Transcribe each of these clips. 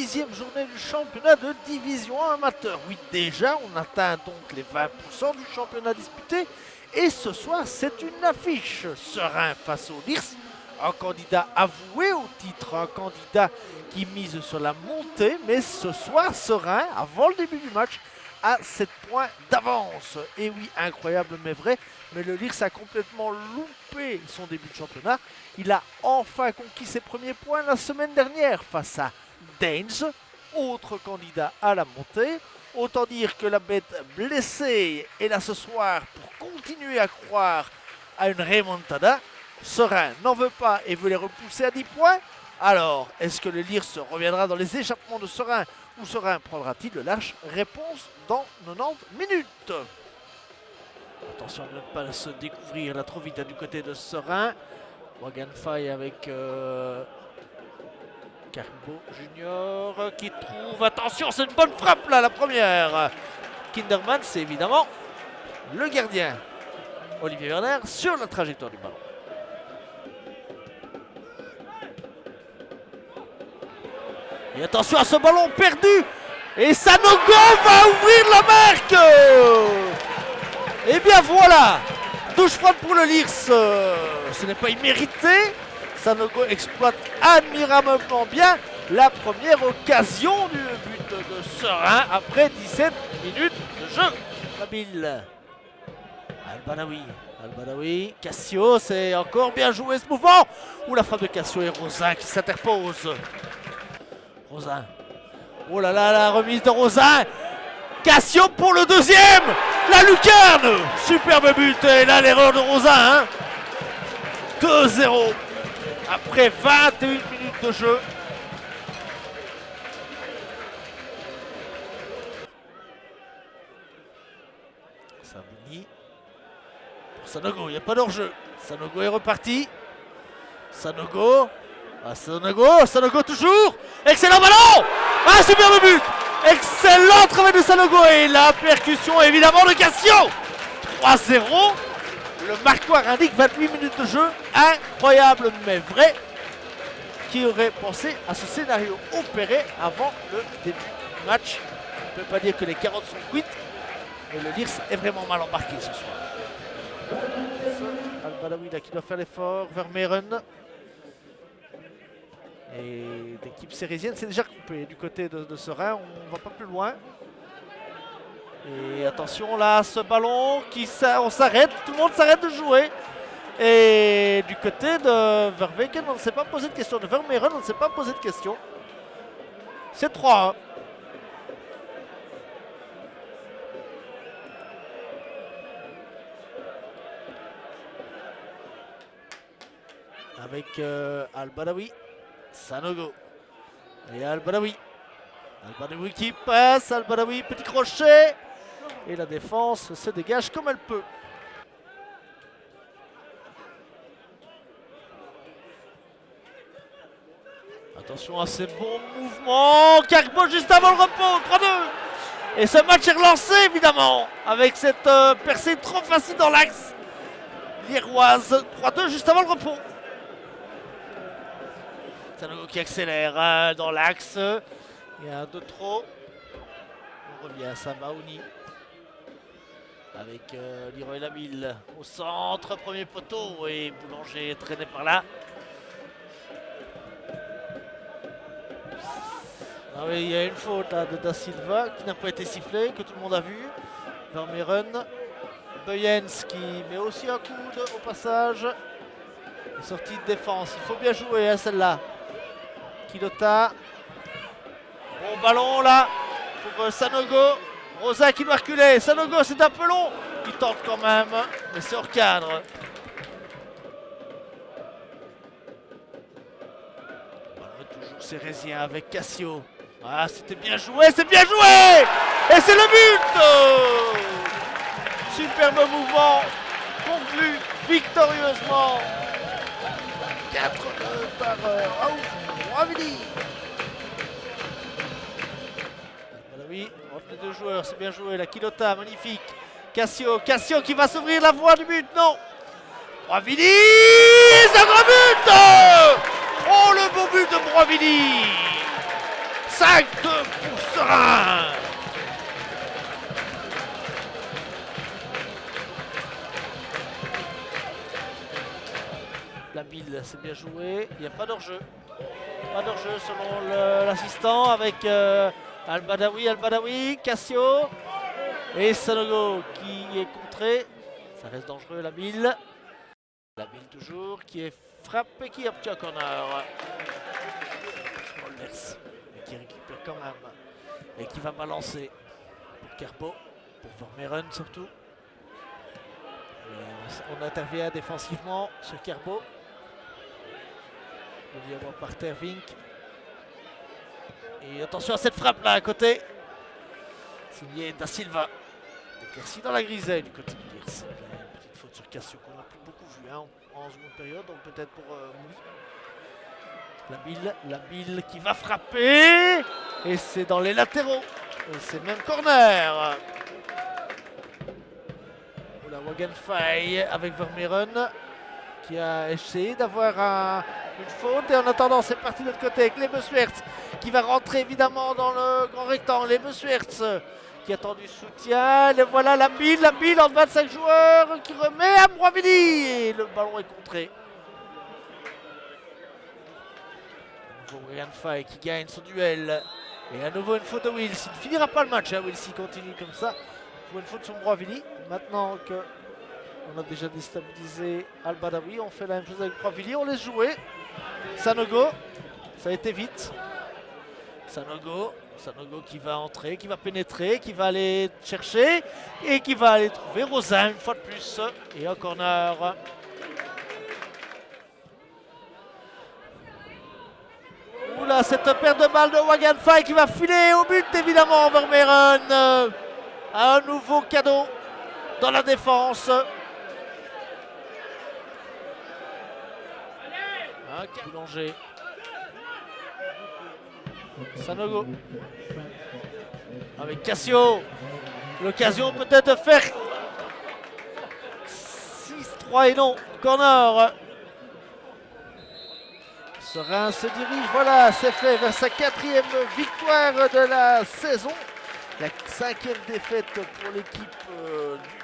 6e journée du championnat de division amateur. Oui, déjà, on atteint donc les 20% du championnat disputé. Et ce soir, c'est une affiche. Serein face au Lierse, un candidat avoué au titre, un candidat qui mise sur la montée. Mais ce soir, Serein, avant le début du match, a 7 points d'avance. Et oui, incroyable mais vrai. Mais le Lierse a complètement loupé son début de championnat. Il a enfin conquis ses premiers points la semaine dernière face à Daines, autre candidat à la montée. Autant dire que la bête blessée est là ce soir pour continuer à croire à une remontada. Serein n'en veut pas et veut les repousser à 10 points. Alors, est-ce que le Lierse reviendra dans les échappements de Serein ou Serein prendra-t-il le large? Réponse dans 90 minutes. Attention à ne pas se découvrir là trop vite du côté de Serein. Wagenfai avec Carbo Junior qui trouve, attention, c'est une bonne frappe là, la première. Kinderman, c'est évidemment le gardien Olivier Werner sur la trajectoire du ballon. Et attention à ce ballon perdu. Et Sanogo va ouvrir la marque. Et bien voilà, douche froide pour le Lierse. Ce n'est pas immérité. Sanogo exploite admirablement bien la première occasion du but de Serein après 17 minutes de jeu. Nabil Al-Badawi, Cassio, c'est encore bien joué ce mouvement. Ou la frappe de Cassio et Rosin qui s'interpose. Rosin, oh là là, la remise de Rosin. Cassio pour le deuxième. La lucarne. Superbe but. Et là l'erreur de Rosin. 2-0. Après 21 minutes de jeu. Sabini. Pour Sanogo, il n'y a pas d'hors-jeu. Sanogo est reparti. Sanogo. Sanogo toujours. Excellent ballon. Ah, superbe but. Excellent travail de Sanogo. Et la percussion évidemment de Cassio. 3-0. Le marquoir indique 28 minutes de jeu. Incroyable mais vrai. Qui aurait pensé à ce scénario opéré avant le début du match? On ne peut pas dire que les carottes sont cuites. Mais le Lierse est vraiment mal embarqué ce soir. Al-Badawi qui doit faire l'effort. Vermeeren. Et l'équipe sérésienne c'est déjà coupé du côté de Serein. On ne va pas plus loin. Et attention là, ce ballon, on s'arrête, tout le monde s'arrête de jouer. Et du côté de Verweken, on ne s'est pas posé de question. De Vermeeren, on ne s'est pas posé de question. C'est 3-1. Avec Al-Badawi, Sanogo et Al-Badawi. Al-Badawi qui passe, Al-Badawi, petit crochet. Et la défense se dégage comme elle peut. Attention à ces bons mouvements. Carbo juste avant le repos, 3-2. Et ce match est relancé évidemment avec cette percée trop facile dans l'axe. Lierroise, 3-2 juste avant le repos. Sanogo qui accélère dans l'axe. Il y a un de trop. On revient à Samaouni. Avec Leroy Lamille au centre, premier poteau. Et Boulanger est traîné par là. Ah oui, il y a une faute là, de Da Silva qui n'a pas été sifflée, que tout le monde a vu. Vermeeren. Buyens qui met aussi un coude au passage. Sortie de défense. Il faut bien jouer celle-là. Kilota. Bon ballon là pour Sanogo. Rosa qui doit reculer. Sanogo, c'est un peu long. Il tente quand même, mais c'est hors cadre. Toujours Sérésien avec Cassio. Ah, c'était bien joué, c'est bien joué. Et c'est le but. Superbe mouvement. Conclu victorieusement. 4 par Raouf Ravili. Oui, entre les deux joueurs, c'est bien joué. La Kilota, magnifique. Cassio qui va s'ouvrir la voie du but. Non. Ravili, c'est un grand but. Oh, le beau but de Broivili. 5-2 pour Serein. La bille, c'est bien joué. Il n'y a pas d'hors-jeu. Pas d'hors-jeu selon l'assistant avec Al-Badawi, Cassio et Sanogo qui est contré. Ça reste dangereux, la bille. La bille toujours qui est frappée, qui obtient un corner. Smolders qui récupère quand même et qui va balancer pour Kerbo, pour Vermeeren surtout. Et on intervient défensivement sur Kerbo. Il y avoir par terre Vink. Et attention à cette frappe là à côté. Signé Da Silva. Éclairci dans la grisaille du côté du Lierse. Une petite faute sur Cassio qu'on n'a plus beaucoup vu en seconde période, donc peut-être pour Mouli. La bille qui va frapper. Et c'est dans les latéraux. C'est même corner. La Wagenfei avec Vermeeren qui a essayé d'avoir une faute. Et en attendant, c'est parti de l'autre côté avec les Beswertz qui va rentrer évidemment dans le grand rectangle. Les Beswertz qui attend du soutien. Et voilà la bille en 25 joueurs qui remet à Broivili. Et le ballon est contré. À nouveau Wagenfei qui gagne son duel. Et à nouveau une faute de Wills. Il ne finira pas le match, hein, Wills, il continue comme ça. Une faute sur Broivili. Maintenant que on a déjà déstabilisé Al-Badawi, on fait la même chose avec Broivili, on laisse jouer. Sanogo, ça a été vite. Sanogo qui va entrer, qui va pénétrer, qui va aller chercher et qui va aller trouver Rosin une fois de plus. Et un corner. Oula, cette paire de balles de Wagenfei qui va filer au but évidemment. Vermeeren. Un nouveau cadeau dans la défense. Boulanger. Sanogo. Avec Cassio. L'occasion peut-être de faire 6-3 et non. Corner. Serein se dirige. Voilà, c'est fait vers sa 4e victoire de la saison. La 5e défaite pour l'équipe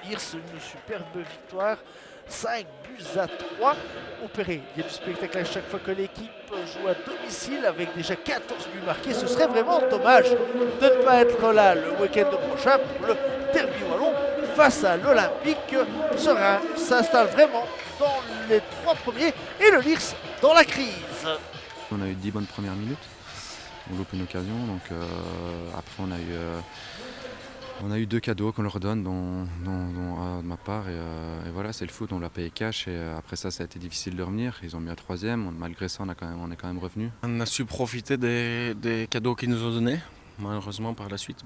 du Lierse, une superbe victoire. 5-3 opérés. Il y a du spectacle à chaque fois que l'équipe joue à domicile avec déjà 14 buts marqués. Ce serait vraiment dommage de ne pas être là le week-end prochain pour le derby wallon face à l'Olympique. Serein s'installe vraiment dans les 3 premiers et le Lierse dans la crise. On a eu 10 bonnes premières minutes. On loupe une occasion, donc après on a eu 2 cadeaux qu'on leur donne, dont de ma part, et voilà, c'est le foot, on l'a payé cash, et après ça a été difficile de revenir. Ils ont mis un 3e, malgré ça on est quand même revenu. On a su profiter des cadeaux qu'ils nous ont donnés. Malheureusement par la suite,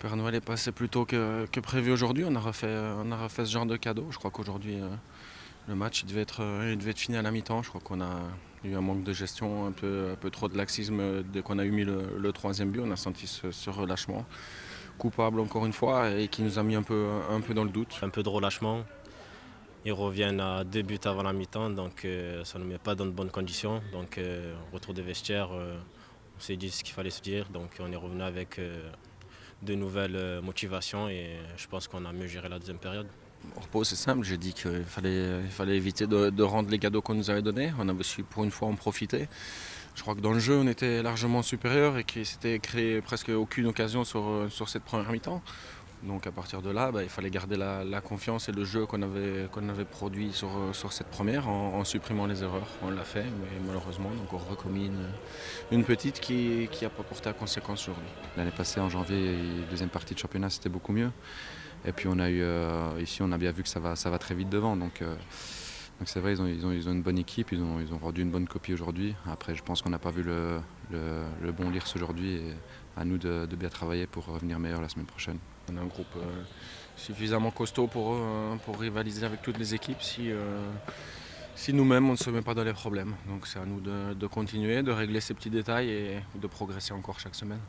Père Noël est passé plus tôt que prévu aujourd'hui. On a refait ce genre de cadeau. Je crois qu'aujourd'hui le match il devait être fini à la mi-temps. Je crois qu'on a eu un manque de gestion, un peu trop de laxisme. Dès qu'on a eu mis le 3e but, on a senti ce relâchement. Coupable encore une fois et qui nous a mis un peu dans le doute. Un peu de relâchement. Ils reviennent à 2 buts avant la mi-temps, donc ça ne nous met pas dans de bonnes conditions. Donc retour des vestiaires, on s'est dit ce qu'il fallait se dire. Donc on est revenu avec de nouvelles motivations et je pense qu'on a mieux géré la deuxième période. Au repos, c'est simple, j'ai dit qu'il fallait éviter de rendre les cadeaux qu'on nous avait donnés. On avait su pour une fois en profiter. Je crois que dans le jeu, on était largement supérieur et qu'il s'était créé presque aucune occasion sur cette première mi-temps. Donc à partir de là, il fallait garder la confiance et le jeu qu'on avait produit sur cette première en supprimant les erreurs. On l'a fait, mais malheureusement, donc on recommis une petite qui n'a pas porté à conséquence aujourd'hui. L'année passée, en janvier, deuxième partie de championnat, c'était beaucoup mieux. Et puis on a eu ici, on a bien vu que ça va très vite devant. Donc c'est vrai, ils ont une bonne équipe, ils ont rendu une bonne copie aujourd'hui. Après, je pense qu'on n'a pas vu le bon Lierse aujourd'hui et à nous de bien travailler pour revenir meilleur la semaine prochaine. On a un groupe suffisamment costaud pour rivaliser avec toutes les équipes si nous-mêmes on ne se met pas dans les problèmes. Donc c'est à nous de continuer, de régler ces petits détails et de progresser encore chaque semaine.